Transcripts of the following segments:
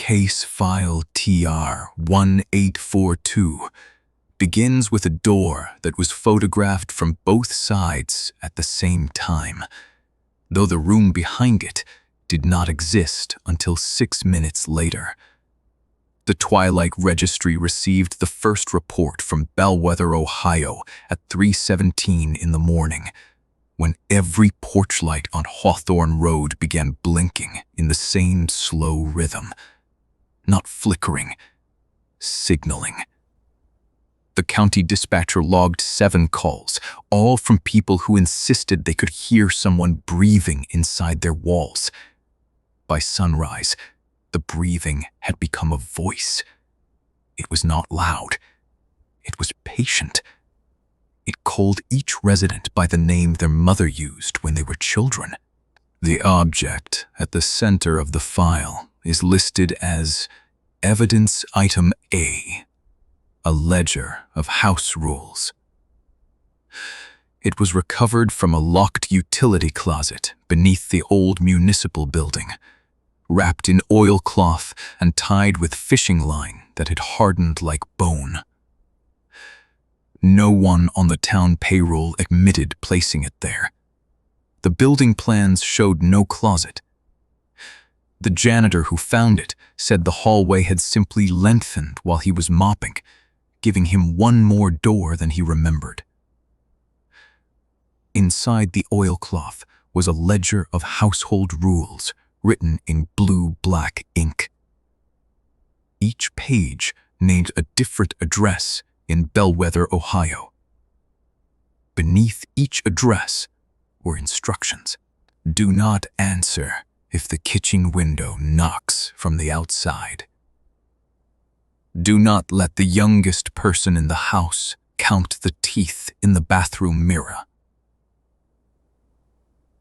Case file TR 1842 begins with a door that was photographed from both sides at the same time, though the room behind it did not exist until 6 minutes later. The Twilight Registry received the first report from Bellwether, Ohio at 3:17 in the morning, when every porch light on Hawthorn Road began blinking in the same slow rhythm. Not flickering, signaling. The county dispatcher logged 7 calls, all from people who insisted they could hear someone breathing inside their walls. By sunrise, the breathing had become a voice. It was not loud. It was patient. It called each resident by the name their mother used when they were children. The object at the center of the file is listed as Evidence Item A, a ledger of house rules. It was recovered from a locked utility closet beneath the old municipal building, wrapped in oilcloth and tied with fishing line that had hardened like bone. No one on the town payroll admitted placing it there. The building plans showed no closet. The janitor who found it said the hallway had simply lengthened while he was mopping, giving him one more door than he remembered. Inside the oilcloth was a ledger of household rules written in blue-black ink. Each page named a different address in Bellwether, Ohio. Beneath each address were instructions. Do not answer if the kitchen window knocks from the outside. Do not let the youngest person in the house count the teeth in the bathroom mirror.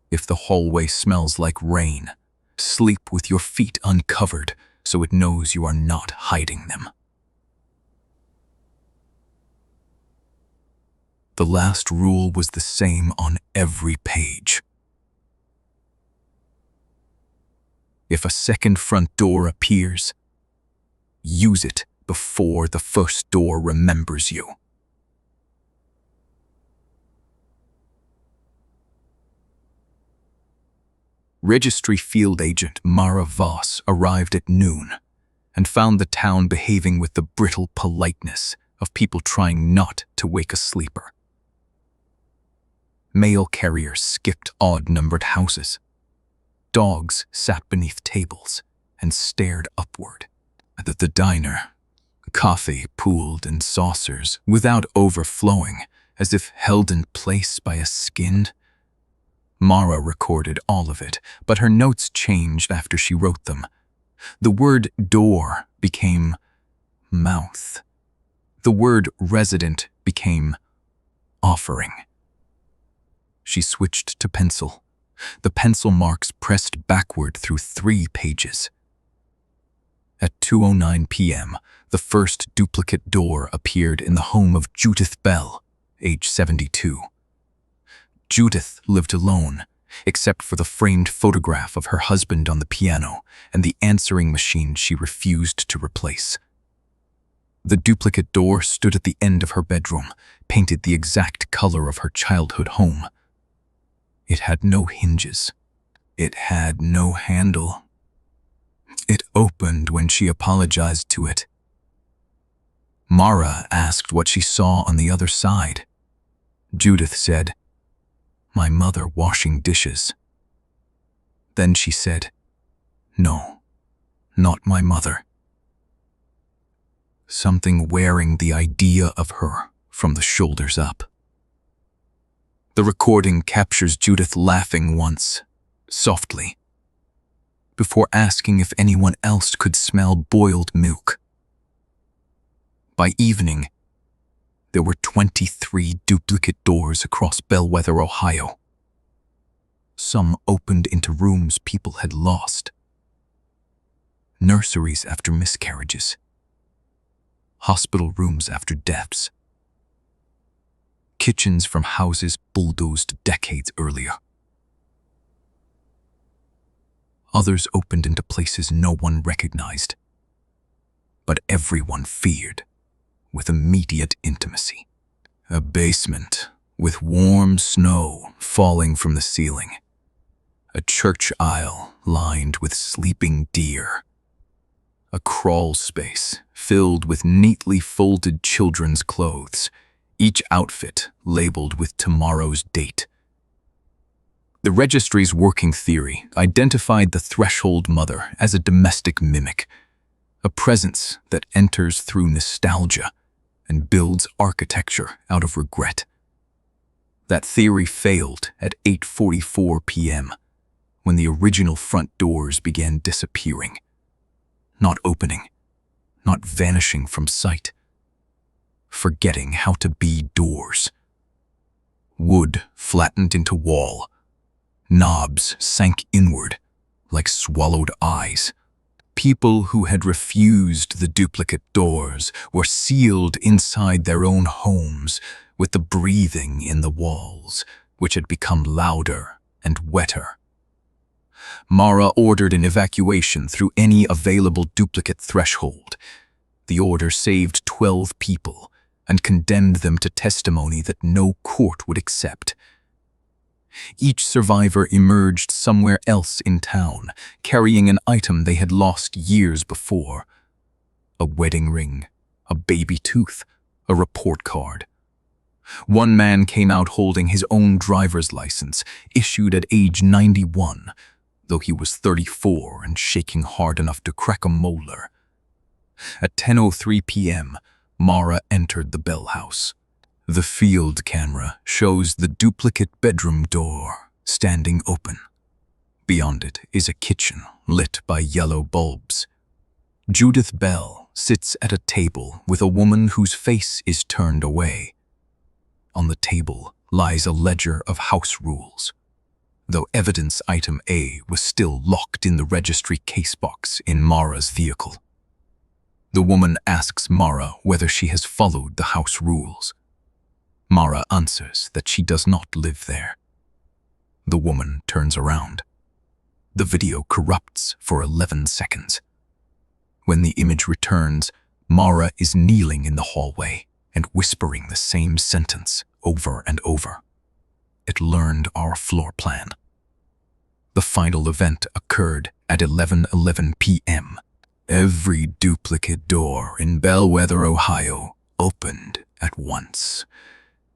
If the hallway smells like rain, sleep with your feet uncovered so it knows you are not hiding them. The last rule was the same on every page. If a second front door appears, use it before the first door remembers you. Registry field agent Mara Voss arrived at noon and found the town behaving with the brittle politeness of people trying not to wake a sleeper. Mail carriers skipped odd-numbered houses. Dogs sat beneath tables and stared upward. At the diner, coffee pooled in saucers without overflowing, as if held in place by a skin. Mara recorded all of it, but her notes changed after she wrote them. The word door became mouth. The word resident became offering. She switched to pencil. The pencil marks pressed backward through 3 pages. At 2:09 p.m., the first duplicate door appeared in the home of Judith Bell, age 72. Judith lived alone, except for the framed photograph of her husband on the piano and the answering machine she refused to replace. The duplicate door stood at the end of her bedroom, painted the exact color of her childhood home. It had no hinges. It had no handle. It opened when she apologized to it. Mara asked what she saw on the other side. Judith said, "My mother washing dishes." Then she said, "No, not my mother." Something wearing the idea of her from the shoulders up. The recording captures Judith laughing once, softly, before asking if anyone else could smell boiled milk. By evening, there were 23 duplicate doors across Bellwether, Ohio. Some opened into rooms people had lost. Nurseries after miscarriages. Hospital rooms after deaths. Kitchens from houses bulldozed decades earlier. Others opened into places no one recognized. but everyone feared, with immediate intimacy. A basement with warm snow falling from the ceiling. A church aisle lined with sleeping deer. A crawl space filled with neatly folded children's clothes, each outfit labeled with tomorrow's date. The registry's working theory identified the threshold mother as a domestic mimic, a presence that enters through nostalgia and builds architecture out of regret. That theory failed at 8:44 p.m. when the original front doors began disappearing. Not opening, not vanishing from sight. Forgetting how to be doors. Wood flattened into wall. Knobs sank inward like swallowed eyes. People who had refused the duplicate doors were sealed inside their own homes with the breathing in the walls, which had become louder and wetter. Mara ordered an evacuation through any available duplicate threshold. The order saved 12 people and condemned them to testimony that no court would accept. Each survivor emerged somewhere else in town, carrying an item they had lost years before. A wedding ring, a baby tooth, a report card. One man came out holding his own driver's license, issued at age 91, though he was 34 and shaking hard enough to crack a molar. At 10:03 p.m., Mara entered the Bell House. The field camera shows the duplicate bedroom door standing open. Beyond it is a kitchen lit by yellow bulbs. Judith Bell sits at a table with a woman whose face is turned away. On the table lies a ledger of house rules, though evidence item A was still locked in the registry casebox in Mara's vehicle. The woman asks Mara whether she has followed the house rules. Mara answers that she does not live there. The woman turns around. The video corrupts for 11 seconds. When the image returns, Mara is kneeling in the hallway and whispering the same sentence over and over. It learned our floor plan. The final event occurred at 11:11 p.m. Every duplicate door in Bellwether, Ohio, opened at once.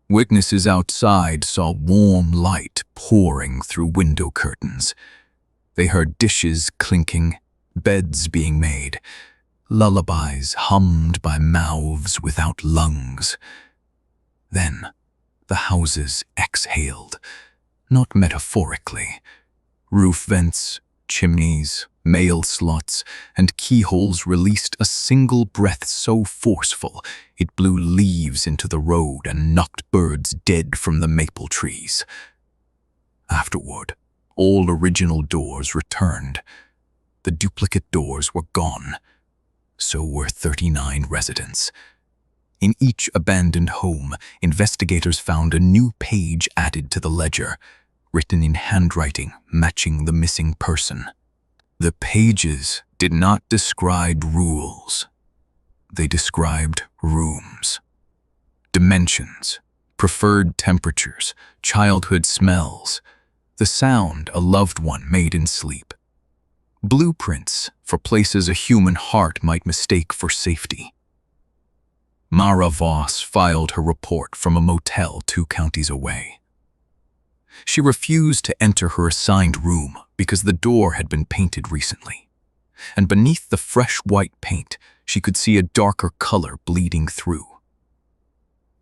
Witnesses outside saw warm light pouring through window curtains. They heard dishes clinking, beds being made, lullabies hummed by mouths without lungs. Then the houses exhaled, not metaphorically. Roof vents, chimneys, mail slots, and keyholes released a single breath so forceful it blew leaves into the road and knocked birds dead from the maple trees. Afterward, all original doors returned. The duplicate doors were gone. So were 39 residents. In each abandoned home, investigators found a new page added to the ledger, written in handwriting matching the missing person. The pages did not describe rules. They described rooms, dimensions, preferred temperatures, childhood smells, the sound a loved one made in sleep, blueprints for places a human heart might mistake for safety. Mara Voss filed her report from a motel 2 counties away. She refused to enter her assigned room because the door had been painted recently, and beneath the fresh white paint, she could see a darker color bleeding through.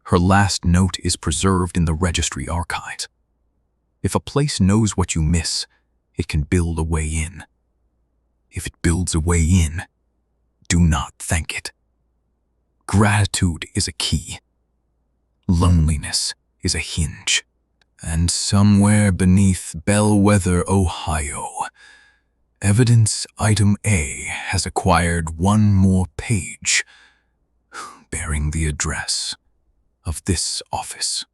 Her last note is preserved in the registry archives. If a place knows what you miss, it can build a way in. If it builds a way in, do not thank it. Gratitude is a key. Loneliness is a hinge. And somewhere beneath Bellwether, Ohio, evidence item A has acquired one more page, bearing the address of this office.